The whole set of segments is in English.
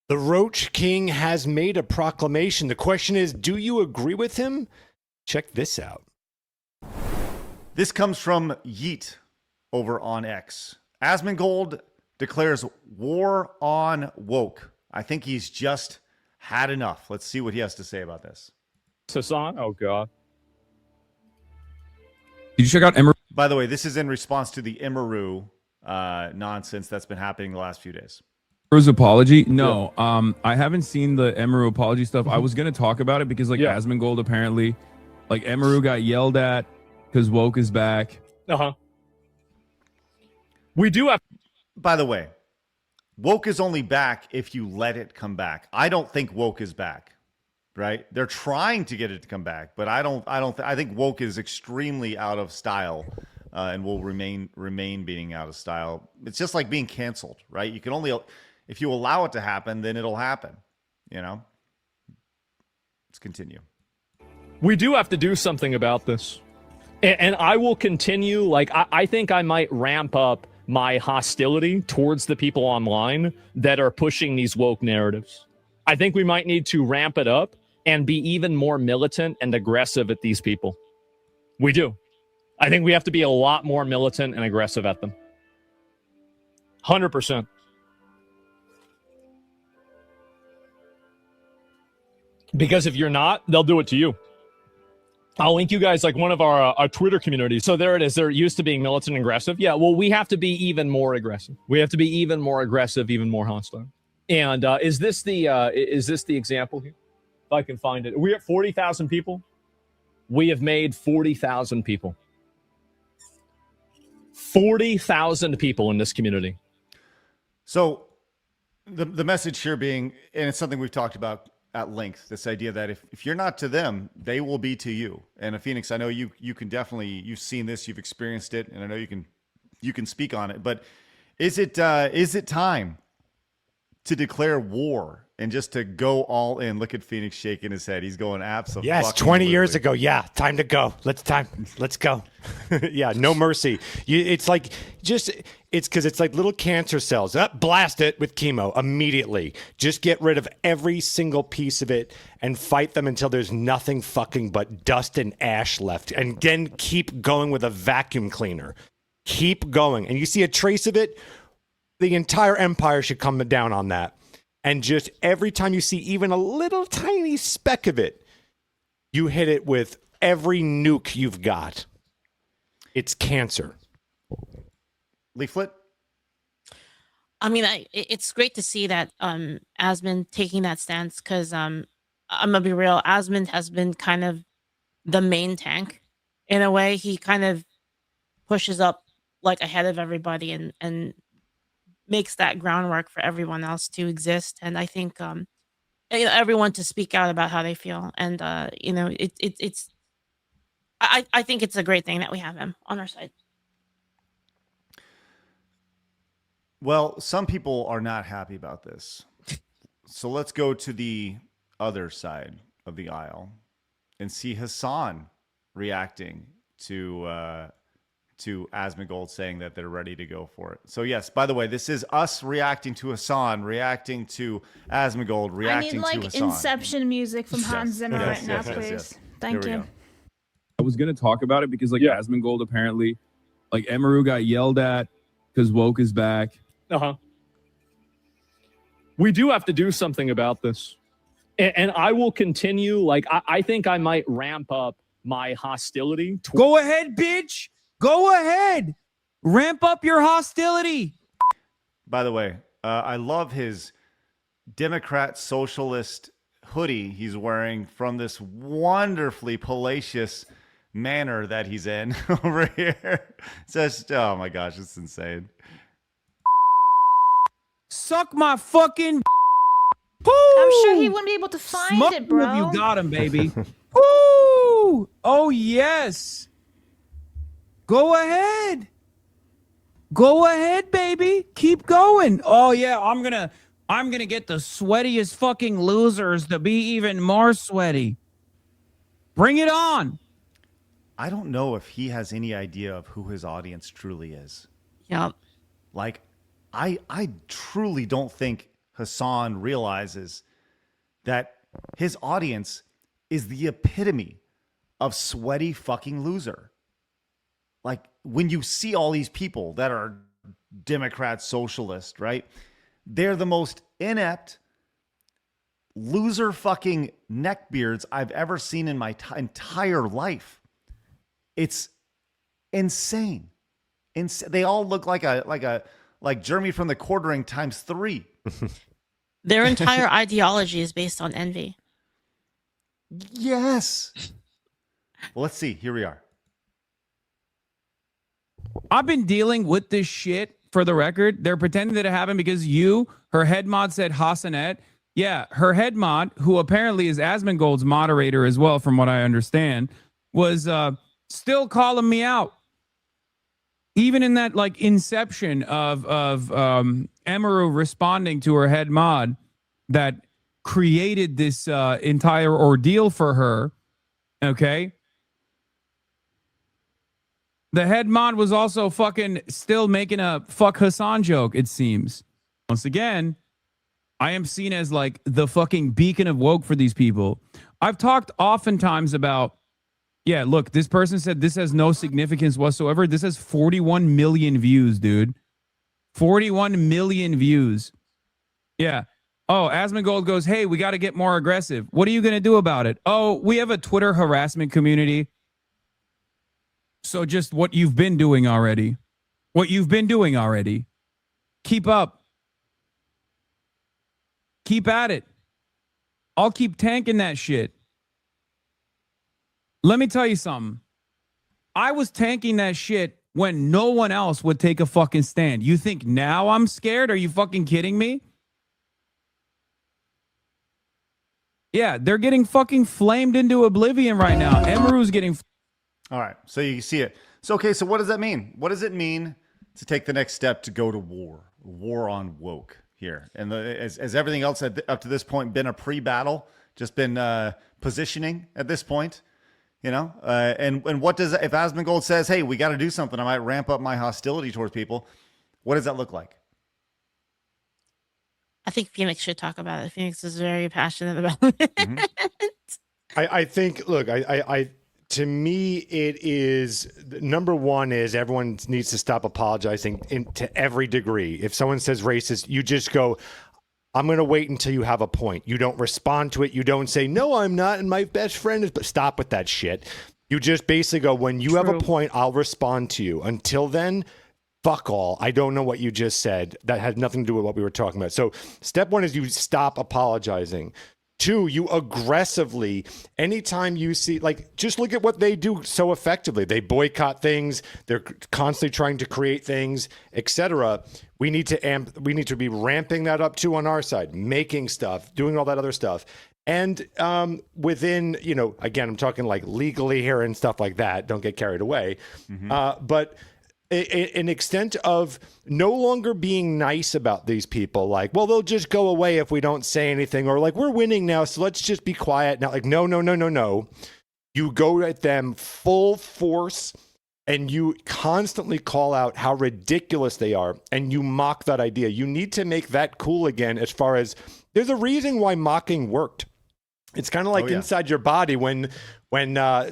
The Roach King has made a proclamation. The question is, do you agree with him? Check this out. This comes from Yeet over on X. Asmongold declares war on woke. I think he's just had enough. Let's see what he has to say about this. Hasan? Oh, God. Did you check out Emery? By the way, this is in response to the Imaru nonsense that's been happening the last few days. Emeru's apology? No. I haven't seen the Emeru apology stuff. I was going to talk about it because, like, Asmongold apparently, like, Emeru got yelled at because woke is back. Uh-huh. We do have... By the way, woke is only back if you let it come back. I don't think woke is back, right? They're trying to get it to come back, but I think woke is extremely out of style and will remain being out of style. It's just like being canceled, right? You can only... If you allow it to happen, then it'll happen, you know? Let's continue. We do have to do something about this. And I will continue, like, I think I might ramp up my hostility towards the people online that are pushing these woke narratives. I think we might need to ramp it up and be even more militant and aggressive at these people. We do. I think we have to be a lot more militant and aggressive at them. 100%. Because if you're not, they'll do it to you. I'll link you guys like one of our Twitter communities. So there it is. They're used to being militant and aggressive. Yeah, well, we have to be even more aggressive. We have to be even more aggressive, even more hostile. And is this the example here? If I can find it. We're at 40,000 people. We have made 40,000 people. 40,000 people in this community. So the message here being, and it's something we've talked about at length, this idea that if you're not to them, they will be to you. And Phoenix, I know you can definitely, you've seen this, you've experienced it, and I know you can speak on it. But is it time to declare war and just to go all in? Look at Phoenix shaking his head. He's going absolutely. Yes, 20 years ago. Yeah, time to go. Let's go. Yeah, no mercy. It's like it's because it's like little cancer cells. Blast it with chemo immediately. Just get rid of every single piece of it and fight them until there's nothing fucking but dust and ash left. And then keep going with a vacuum cleaner. Keep going. And you see a trace of it, the entire empire should come down on that. And just every time you see even a little tiny speck of it, you hit it with every nuke you've got. It's cancer. Leaflet? I mean, it's great to see that Asmon taking that stance because I'm going to be real. Asmon has been kind of the main tank. In a way, he kind of pushes up like ahead of everybody and makes that groundwork for everyone else to exist. And I think everyone to speak out about how they feel. And, it's I think it's a great thing that we have him on our side. Well, some people are not happy about this. So let's go to the other side of the aisle and see Hasan reacting to Asmongold saying that they're ready to go for it. So yes, by the way, this is us reacting to Hasan, reacting to Asmongold, reacting to Hasan. I need like Inception music from Hans Zimmer right now, please. Yes. Thank you. I was going to talk about it because, like, Asmongold apparently, like, Emeru got yelled at because woke is back. Uh-huh. We do have to do something about this. And I will continue, like, I think I might ramp up my hostility. Go ahead, bitch. Go ahead. Ramp up your hostility. By the way, I love his Democrat socialist hoodie he's wearing from this wonderfully palatious manor that he's in over here. It's just, oh my gosh, it's insane. Suck my fucking. I'm sure he wouldn't be able to find it, bro. You got him, baby. Woo! Oh yes. Go ahead. Go ahead, baby. Keep going. Oh yeah, I'm gonna get the sweatiest fucking losers to be even more sweaty. Bring it on. I don't know if he has any idea of who his audience truly is. Yep. Like, I truly don't think Hasan realizes that his audience is the epitome of sweaty fucking loser. Like when you see all these people that are Democrat, socialist, right? They're the most inept loser fucking neckbeards I've ever seen in my entire life. It's insane. They all look like Jeremy from the Quartering times 3. Their entire ideology is based on envy. Yes. Well, let's see. Here we are. I've been dealing with this shit for the record. They're pretending that it happened because her head mod said Hasanet. Yeah, her head mod, who apparently is Asmongold's moderator as well, from what I understand, was still calling me out. Even in that like inception of Emaru responding to her head mod that created this entire ordeal for her, okay? The head mod was also fucking still making a fuck Hasan joke, it seems. Once again, I am seen as like the fucking beacon of woke for these people. I've talked oftentimes about, yeah, look, this person said this has no significance whatsoever. This has 41 million views, dude. 41 million views. Yeah. Oh, Asmongold goes, hey, we got to get more aggressive. What are you going to do about it? Oh, we have a Twitter harassment community. So just what you've been doing already. What you've been doing already. Keep up. Keep at it. I'll keep tanking that shit. Let me tell you something. I was tanking that shit when no one else would take a fucking stand. You think now I'm scared? Are you fucking kidding me? Yeah, they're getting fucking flamed into oblivion right now. Emaru's getting... All right, so you see it. So, okay, so what does that mean? What does it mean to take the next step to go to war? War on woke here. And as everything else up to this point been a pre-battle, just been positioning at this point, you know? And what does, if Asmongold says, hey, we got to do something, I might ramp up my hostility towards people, what does that look like? I think Phoenix should talk about it. Phoenix is very passionate about it. Mm-hmm. I think, look, to me, it is number one is everyone needs to stop apologizing to every degree. If someone says racist, you just go, I'm going to wait until you have a point. You don't respond to it. You don't say, no, I'm not. And my best friend is, but stop with that shit. You just basically go, when you have a point, I'll respond to you. Until then, fuck all. I don't know what you just said. That had nothing to do with what we were talking about. So step one is you stop apologizing. 2, you aggressively, anytime you see, like, just look at what they do so effectively. They boycott things. They're constantly trying to create things, etc. We need to be ramping that up too on our side, making stuff, doing all that other stuff. And within, you know, again, I'm talking like legally here and stuff like that. Don't get carried away. Mm-hmm. But an extent of no longer being nice about these people, like, well, they'll just go away if we don't say anything, or like, we're winning now, so let's just be quiet now. Like, no. You go at them full force and you constantly call out how ridiculous they are, and you mock that idea. You need to make that cool again, as far as there's a reason why mocking worked. It's kind of like inside your body when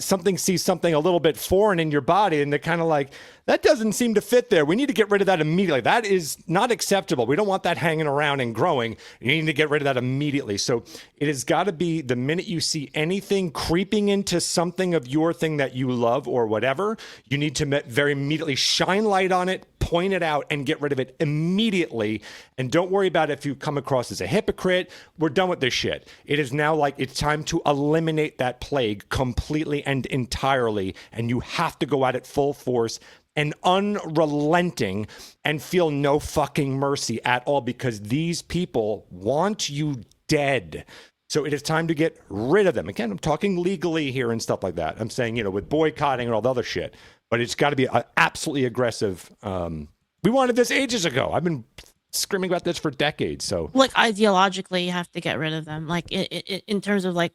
something sees something a little bit foreign in your body, and they're kind of like, that doesn't seem to fit there. We need to get rid of that immediately. That is not acceptable. We don't want that hanging around and growing. You need to get rid of that immediately. So it has got to be the minute you see anything creeping into something of your thing that you love or whatever, you need to very immediately shine light on it, point it out, and get rid of it immediately. And don't worry about if you come across as a hypocrite. We're done with this shit. It is now like it's time to eliminate that plague completely and entirely. And you have to go at it full force and unrelenting and feel no fucking mercy at all, because these people want you dead. So it is time to get rid of them. Again, I'm talking legally here and stuff like that. I'm saying, you know, with boycotting and all the other shit, but it's got to be absolutely aggressive. We wanted this ages ago. I've been screaming about this for decades. So, like, ideologically, you have to get rid of them. Like, in terms of like,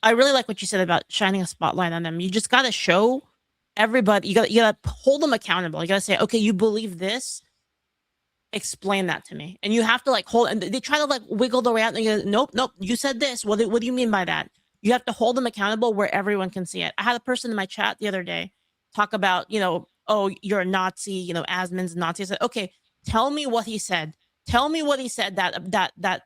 I really like what you said about shining a spotlight on them. You just got to show everybody, you got to hold them accountable. You got to say, okay, you believe this, explain that to me. And you have to like hold, and they try to like wiggle their way out and you go, nope, you said this. What do you mean by that? You have to hold them accountable where everyone can see it. I had a person in my chat the other day talk about, oh, you're a Nazi, Asmon's a Nazi. I said, okay, tell me what he said. Tell me what he said that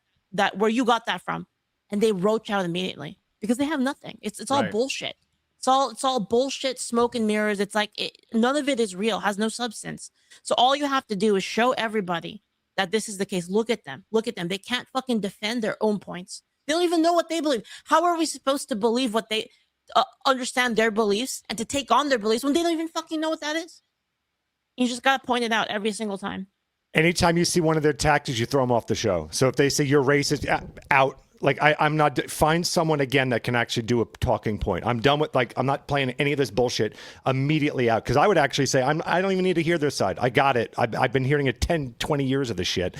where you got that from. And they roach out immediately because they have nothing. It's all bullshit. It's all bullshit, smoke and mirrors. It's like none of it is real, has no substance. So all you have to do is show everybody that this is the case. Look at them. They can't fucking defend their own points. They don't even know what they believe. How are we supposed to believe what they understand their beliefs and to take on their beliefs when they don't even fucking know what that is? You just got to point it out every single time. Anytime you see one of their tactics, you throw them off the show. So if they say you're racist, out. Like I'm not, find someone again that can actually do a talking point. I'm done with I'm not playing any of this bullshit. Immediately out. Because I would actually say I don't even need to hear their side. I got it. I've been hearing it 10, 20 years of this shit.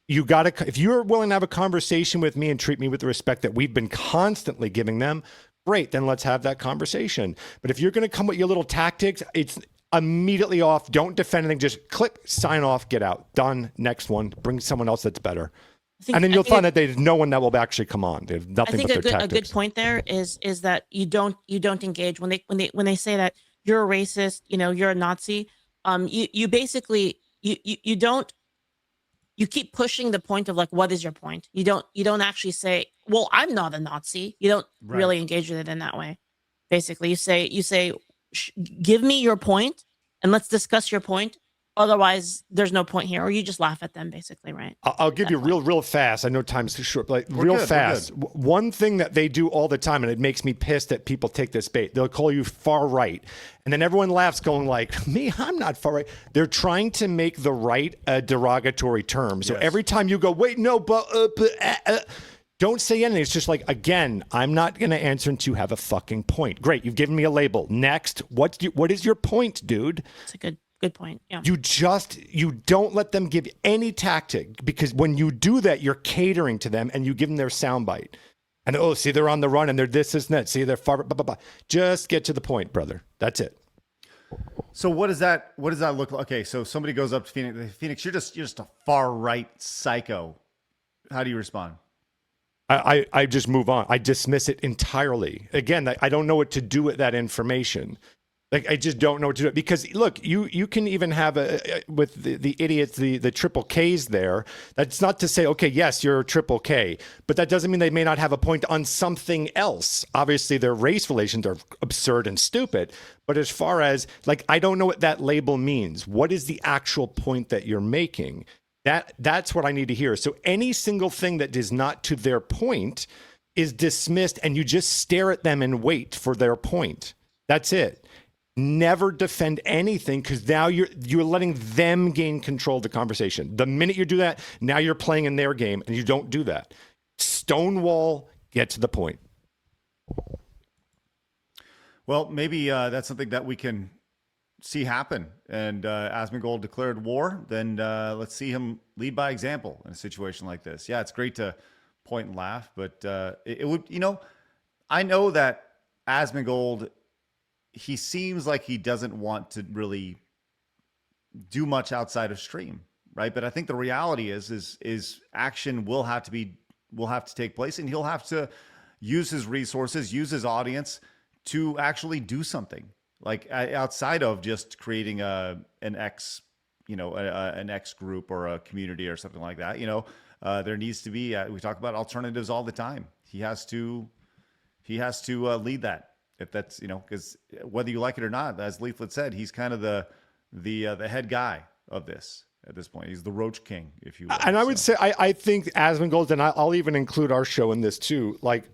You got to, if you're willing to have a conversation with me and treat me with the respect that we've been constantly giving them, great, then let's have that conversation. But if you're going to come with your little tactics, it's immediately off. Don't defend anything. Just click, sign off, get out. Done. Next one. Bring someone else that's better. And then you'll find that there's no one that will actually come on. They have nothing but their tactics. A good point there is that you don't engage when they say that you're a racist, you're a Nazi. You basically you don't. You keep pushing the point of like, what is your point? You don't actually say, well, I'm not a Nazi. You don't really engage with it in that way. Basically, you say, give me your point and let's discuss your point. Otherwise, there's no point here. Or you just laugh at them, basically, right? I'll give you real fast. I know time's too short, but real fast. One thing that they do all the time, and it makes me pissed that people take this bait. They'll call you far right. And then everyone laughs going like, me, I'm not far right. They're trying to make the right a derogatory term. So every time you go, wait, no, but don't say anything. It's just like, again, I'm not going to answer until you have a fucking point. Great. You've given me a label. Next. What is your point, dude? It's a good point. Yeah. You don't let them give any tactic, because when you do that, you're catering to them and you give them their soundbite. And see, they're on the run and they're this and that. See, they're far. Blah, blah, blah. Just get to the point, brother. That's it. So what does that look like? Okay, so somebody goes up to Phoenix. You're just a far right psycho. How do you respond? I just move on. I dismiss it entirely. Again, I don't know what to do with that information. Like, I just don't know what to do. Because, look, you can even have with the idiots, the triple Ks there. That's not to say, okay, yes, you're a triple K. But that doesn't mean they may not have a point on something else. Obviously, their race relations are absurd and stupid. But as far as, like, I don't know what that label means. What is the actual point that you're making? That's what I need to hear. So any single thing that is not to their point is dismissed, and you just stare at them and wait for their point. That's it. Never defend anything, because now you're letting them gain control of the conversation. The minute you do that, now you're playing in their game, and you don't do that. Stonewall, get to the point. Well, maybe that's something that we can see happen. And Asmongold declared war, then let's see him lead by example in a situation like this. Yeah, it's great to point and laugh, but it would, I know that Asmongold, he seems like he doesn't want to really do much outside of stream, right? But I think the reality is action will have to take place, and he'll have to use his resources, use his audience to actually do something, like outside of just creating an X group or a community or something like that. There needs to be. We talk about alternatives all the time. He has to lead that. If that's, because whether you like it or not, as Leaflet said, he's kind of the head guy of this at this point. He's the Roach King, if you will. And I would say, I think Asmongold, and I'll even include our show in this too. Like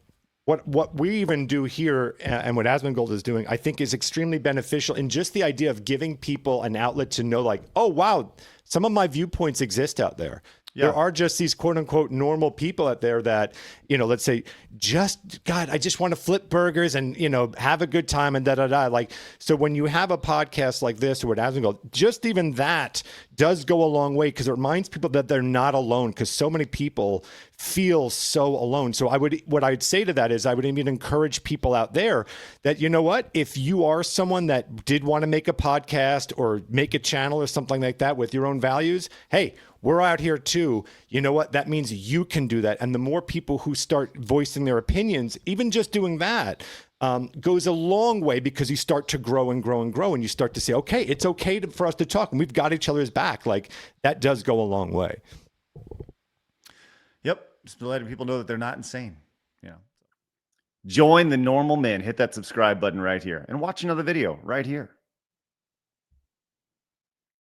what we even do here, and what Asmongold is doing, I think is extremely beneficial in just the idea of giving people an outlet to know, like, oh wow, some of my viewpoints exist out there. Yeah. There are just these quote unquote normal people out there that, let's say, God, I just want to flip burgers and, have a good time and da-da-da. Like, so when you have a podcast like this or what Asmongold, just even that does go a long way, because it reminds people that they're not alone, because so many people feel so alone. So what I'd say to that is I would even encourage people out there that, you know what, if you are someone that did want to make a podcast or make a channel or something like that with your own values, hey, we're out here too. You know what? That means you can do that. And the more people who start voicing their opinions, even just doing that, goes a long way, because you start to grow and grow and grow, and you start to say, okay, it's okay for us to talk, and we've got each other's back. Like, that does go a long way. Yep. Just letting people know that they're not insane. You know, join the normal men. Hit that subscribe button right here and watch another video right here.